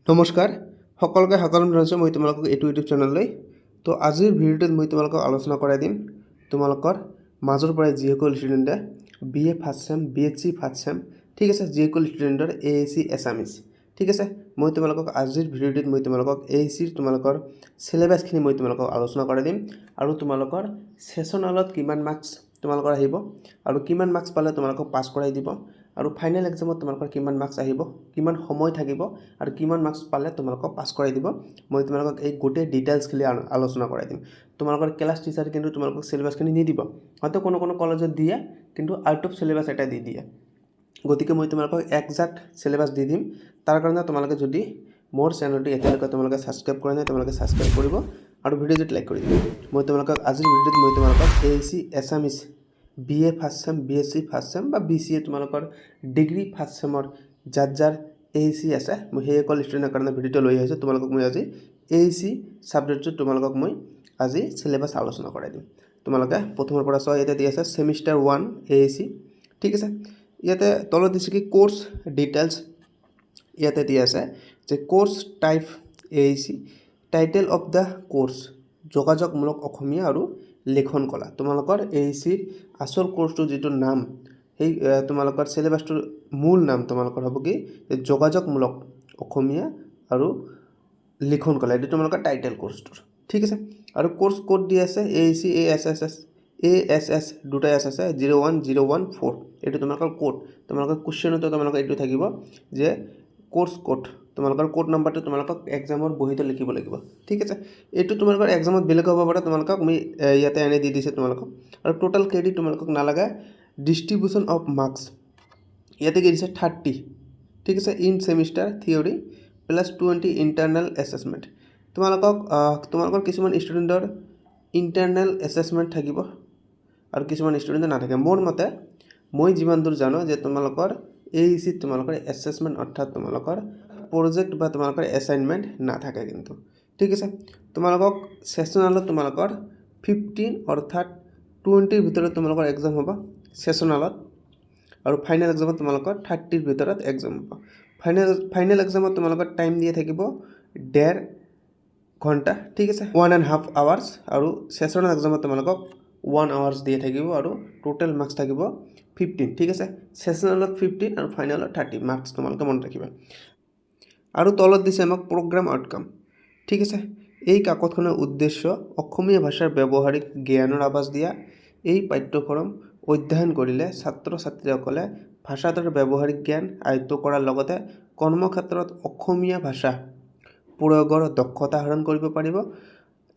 নমস্কাৰ সকলোকে স্বাগতম জনাইছোঁ মই তোমালোকক এইটো ইউটিউব চেনেললৈ। তো আজিৰ ভিডিঅ'টোত মই তোমালোকক আলোচনা কৰাই দিম তোমালোকৰ মাজৰ পৰা যিসকল ষ্টুডেণ্টে BA first sem BSc first sem ঠিক আছে, যিসকল ষ্টুডেণ্টৰ AAC এছামিছ ঠিক আছে, মই তোমালোকক আজিৰ ভিডিঅ'টোত মই তোমালোকক AACৰ তোমালোকৰ চিলেবাছখিনি মই তোমালোকক আলোচনা কৰাই দিম আৰু তোমালোকৰ সেশনালত কিমান মাৰ্কছ তোমালোকৰ আহিব আৰু কিমান মাৰ্কছ পালে তোমালোকক পাছ কৰাই দিব আৰু ফাইনেল এক্সামত তোমালোকৰ কিমান মাৰ্কছ আহিব, কিমান সময় থাকিব আৰু কিমান মাৰ্কছ পালে তোমালোকক পাছ কৰাই দিব, মই তোমালোকক এই গোটেই ডিটেইলছখিনি আলোচনা কৰাই দিম। তোমালোকৰ ক্লাছ টিচাৰ কিন্তু তোমালোকক চিলেবাছখিনি নিদিব, হয়তো কোনো কলেজত দিয়ে কিন্তু আউট অফ চিলেবাছ এটা দি দিয়ে। গতিকে মই তোমালোকক একজাক্ট চিলেবাছ দি দিম। তাৰ কাৰণে তোমালোকে যদি মোৰ চেনেলটো এতিয়ালৈকে তোমালোকে ছাবস্ক্ৰাইব কৰা নাই তোমালোকে ছাবস্ক্ৰাইব কৰিব আৰু ভিডিঅ'টো লাইক কৰি দিব। মই তোমালোকক আজিৰ ভিডিঅ'ত মই তোমালোকক AAC এছামিছ BA first sem BSc first sem বা BCA তোমালোকৰ ডিগ্ৰী ফাৰ্ষ্ট চেমৰ যাৰ AAC আছে মই সেইসকল ষ্টুডেণ্টৰ কাৰণে ভিডিঅ'টো লৈ আহিছোঁ। তোমালোকক মই আজি AAC ছাবজেক্টটো তোমালোকক মই আজি চিলেবাছ আলোচনা কৰাই দিম। তোমালোকে প্ৰথমৰ পৰা চোৱা, ইয়াতে দি আছে ছেমিষ্টাৰ 1 AAC ঠিক আছে। ইয়াতে তলত দিছে কি কোৰ্ছ ডিটেইলছ, ইয়াতে দি আছে যে course type AAC, title of the course যোগাযোগমূলক অসমীয়া আৰু লেখন কলা। তোমালোকৰ AACৰ আচল কোৰ্ছটো যিটো নাম সেই তোমালোকৰ চিলেবাছটোৰ মূল নাম তোমালোকৰ হ'ব কি যোগাযোগমূলক অসমীয়া আৰু লিখন কলা, এইটো তোমালোকৰ টাইটেল কোৰ্ছটোৰ ঠিক আছে। আৰু কোৰ্ছ কোড দি আছে AAC ASS দুটাই আছে 01014, এইটো তোমালোকৰ কোড। তোমালোকৰ কুৱেশ্যনতো তোমালোকৰ এইটো থাকিব যে কোৰ্ছ কোড, তোমালোকৰ কোড নাম্বাৰটো তোমালোকক এক্সামৰ বহিতে লিখিব লাগিব ঠিক আছে। এইটো তোমালোকৰ এক্সামত বেলেগ হ'ব পাৰে, তোমালোকক মই ইয়াতে এনে দি দিছে তোমালোকক। আৰু টোটাল ক্ৰেডিট তোমালোকক নালাগে। ডিষ্ট্ৰিবিউশ্যন অফ মাৰ্কছ ইয়াতে কি দিছে 30 ঠিক আছে, in semester theory plus 20 internal assessment. তোমালোকৰ কিছুমান ষ্টুডেণ্টৰ ইণ্টাৰনেল এছেছমেণ্ট থাকিব আৰু কিছুমান ষ্টুডেণ্টৰ নাথাকে। মোৰ মতে মই যিমান দূৰ জানো যে তোমালোকৰ AACত তোমালোকৰ এছেছমেণ্ট অৰ্থাৎ তোমালোকৰ প্ৰজেক্ট বা তোমালোকৰ এছাইনমেণ্ট নাথাকে কিন্তু ঠিক আছে। তোমালোকক ছেছনালত তোমালোকৰ 15 অৰ্থাৎ 20ৰ ভিতৰত তোমালোকৰ এক্সাম হ'ব ছেছনালত, আৰু ফাইনেল এক্সামত তোমালোকৰ 30ৰ ভিতৰত এক্সাম হ'ব। ফাইনেল এক্সামত তোমালোকৰ টাইম দিয়ে থাকিব 1.5 ঘণ্টা ঠিক আছে, 1.5 আৱাৰ্ছ, আৰু ছেছনেল এক্সামত তোমালোকক 1 আৱাৰ্ছ দিয়ে থাকিব আৰু টোটেল মাৰ্কছ থাকিব 15 ঠিক আছে। ছেছনেলত 15 আৰু ফাইনেলত 30 মাৰ্কছ তোমালোকে মনত ৰাখিবা। আৰু তলত দিছে আমাক প্ৰগ্ৰাম আউটকাম ঠিক আছে। এই কাকতখনৰ উদ্দেশ্য অসমীয়া ভাষাৰ ব্যৱহাৰিক জ্ঞানৰ আৱাজ দিয়া। এই পাঠ্যক্ৰম অধ্যয়ন কৰিলে ছাত্ৰ ছাত্ৰীসকলে ভাষাটোৰ ব্যৱহাৰিক জ্ঞান আয়ত্ব কৰাৰ লগতে কৰ্মক্ষেত্ৰত অসমীয়া ভাষা প্ৰয়োগৰ দক্ষতা আহৰণ কৰিব পাৰিব।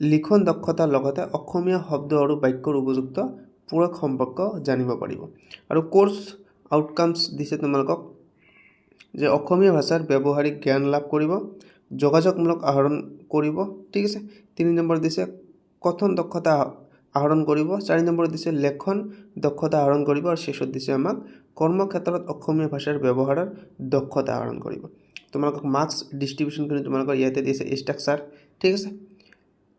লিখন দক্ষতাৰ লগতে অসমীয়া শব্দ আৰু বাক্যৰ উপযুক্ত প্ৰয়োগ সম্পৰ্ক জানিব পাৰিব। আৰু কোৰ্ছ আউটকামছ দিছে তোমালোকক যে অসমীয়া ভাষাৰ ব্যৱহাৰিক জ্ঞান লাভ কৰিব, যোগাযোগমূলক আহৰণ কৰিব ঠিক আছে। 3 নম্বৰ দিছে কথন দক্ষতা আহৰণ কৰিব, 4 নম্বৰ দিছে লেখন দক্ষতা আহৰণ কৰিব, আৰু শেষত দিছে আমাক কৰ্মক্ষেত্ৰত অসমীয়া ভাষাৰ ব্যৱহাৰৰ দক্ষতা আহৰণ কৰিব। তোমালোকক মাৰ্কছ ডিষ্ট্ৰিবিউশ্যনখিনি তোমালোকৰ ইয়াতে দিছে ষ্ট্ৰাকচাৰ ঠিক আছে।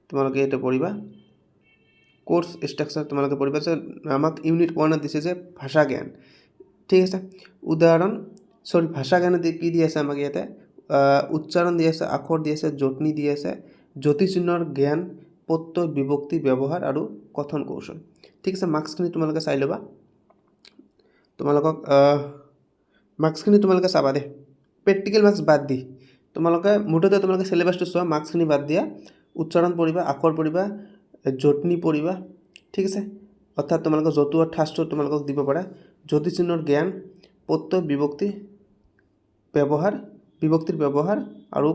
তোমালোকে ইয়াতে পঢ়িবা কোৰ্ছ ষ্ট্ৰাকচাৰ, তোমালোকে পঢ়িবা যে আমাক ইউনিট 1ত দিছে যে ভাষা জ্ঞান ঠিক আছে। ভাষা জ্ঞানত কি দি আছে আমাক ইয়াতে উচ্চাৰণ দি আছে, আখৰ দি আছে, জটনি দি আছে, জ্যোতিচিহ্নৰ জ্ঞান, প্ৰত্যয় বিভক্তি ব্যৱহাৰ আৰু কথন কৌশল ঠিক আছে। মাৰ্কছখিনি তোমালোকে চাই ল'বা, তোমালোকক মাৰ্কছখিনি তোমালোকে চাবা দে, প্ৰেক্টিকেল মাৰ্কছ বাদ দি তোমালোকে মুঠতে তোমালোকে চিলেবাছটো চোৱা, মাৰ্কছখিনি বাদ দিয়া, উচ্চাৰণ পঢ়িবা, আখৰ পঢ়িবা, জটনি পঢ়িবা ঠিক আছে। অৰ্থাৎ তোমালোকে জতুৱা ঠাঁচটো তোমালোকক দিব পাৰে, জ্যোতিচিহ্নৰ জ্ঞান, প্ৰত্যয় বিভক্তিৰ ব্যৱহাৰ আৰু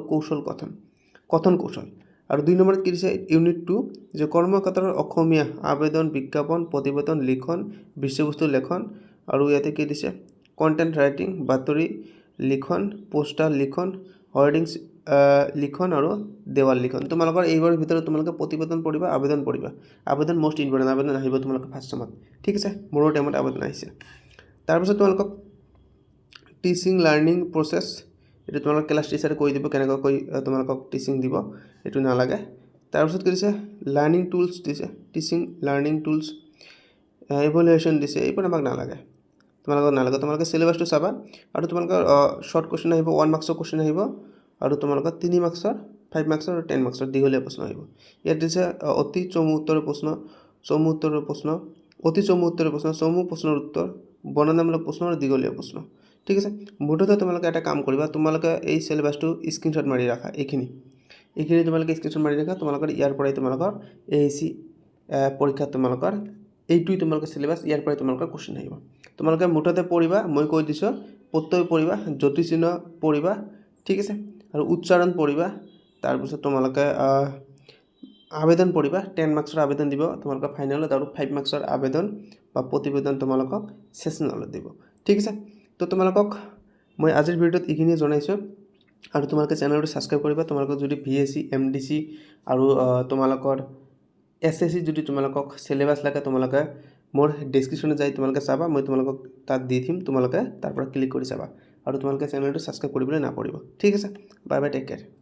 কথন কৌশল। আৰু 2 নম্বৰত কি দিছে ইউনিট 2 যে কৰ্মক্ষেত্ৰৰ অসমীয়া আবেদন বিজ্ঞাপন প্ৰতিবেদন লিখন বিষয়বস্তু লেখন, আৰু ইয়াতে কি দিছে কণ্টেণ্ট ৰাইটিং বাতৰি লিখন, পোষ্টাৰ লিখন, হৰ্ডিংছ লিখন আৰু দেৱাল লিখন। তোমালোকৰ এইবাৰৰ ভিতৰত তোমালোকে প্ৰতিবেদন পঢ়িবা, আবেদন পঢ়িবা। আবেদন মষ্ট ইম্পৰ্টেণ্ট, আবেদন আহিব তোমালোকে ফাৰ্ষ্ট টাইমত ঠিক আছে, মোৰো টাইমত আবেদন আহিছে। তাৰপিছত তোমালোকক টিচিং লাৰ্ণিং প্ৰচেছ, এইটো তোমালোক ক্লাছ টিচাৰে কৈ দিব কেনেকৈ তোমালোকক টিচিং দিব, এইটো নালাগে। তাৰপিছত কি দিছে লাৰ্ণিং টুলছ দিছে, টিচিং লাৰ্ণিং টুলছ, ইভেলুৱেশ্যন দিছে, এইবোৰ আমাক নালাগে, তোমালোকে চিলেবাছটো চাবা। আৰু তোমালোকৰ শ্বৰ্ট কুৱেশ্যন আহিব, 1 মাৰ্কছৰ কুৱেশ্যন আহিব, আৰু তোমালোকৰ 3 মাৰ্কছৰ 5 মাৰ্কছৰ আৰু 10 মাৰ্কছৰ দীঘলীয়া প্ৰশ্ন আহিব ইয়াত দিছে অতি চমু উত্তৰৰ প্ৰশ্ন অতি চমু উত্তৰৰ প্ৰশ্ন চমু প্ৰশ্নৰ উত্তৰ বৰ্ণনামূলক প্ৰশ্ন আৰু দীঘলীয়া প্ৰশ্ন ঠিক আছে মুঠতে তোমালোকে এটা কাম কৰিবা তোমালোকে এই সিলেবাসটো স্ক্ৰীনশ্বট মাৰি ৰাখা এইখিনি তোমালোকে স্ক্ৰীনশ্বট মাৰি ৰাখা তোমালোকৰ ইয়াৰ পৰাই তোমালোকৰ AAC পৰীক্ষাত তোমালোকৰ এইটোই তোমালোকৰ সিলেবাস ইয়াৰ পৰাই তোমালোকৰ কোশ্চেন আহিব তোমালোকে মুঠতে পঢ়িবা মই কৈ দিছো প্ৰত্যয় পঢ়িবা জ্যোতিচিহ্ন পঢ়িবা ঠিক আছে আৰু উচ্চাৰণ পঢ়িবা তাৰ পিছত তোমালোকে আবেদন পঢ়িবা 10 মাৰ্কছৰ আবেদন দিব তোমালোকৰ ফাইনালত আৰু 5 মাৰ্কছৰ আবেদন বা প্ৰতিবেদন তোমালোকক সেশনালত দিব ঠিক আছে তো তোমালোকক মই আজিৰ ভিডিঅ'ত এইখিনি জনাইছো আৰু তোমালোকে চেনেলটো সাবস্ক্ৰাইব কৰিবা তোমালোকক যদি VSC MDC আৰু তোমালোকৰ SSC যদি তোমালোকক সিলেবাস লাগে তোমালোকে মোৰ ডেসক্ৰিপচনত যাই তোমালোকে চাবা মই তোমালোকক তাত দি দিম তোমালোকে তাৰ পৰা ক্লিক কৰি চাবা আৰু তোমালোকে চেনেলটো সাবস্ক্ৰাইব কৰিবলৈ নাপাহৰিবা ঠিক আছে বাই বাই টেক কেয়াৰ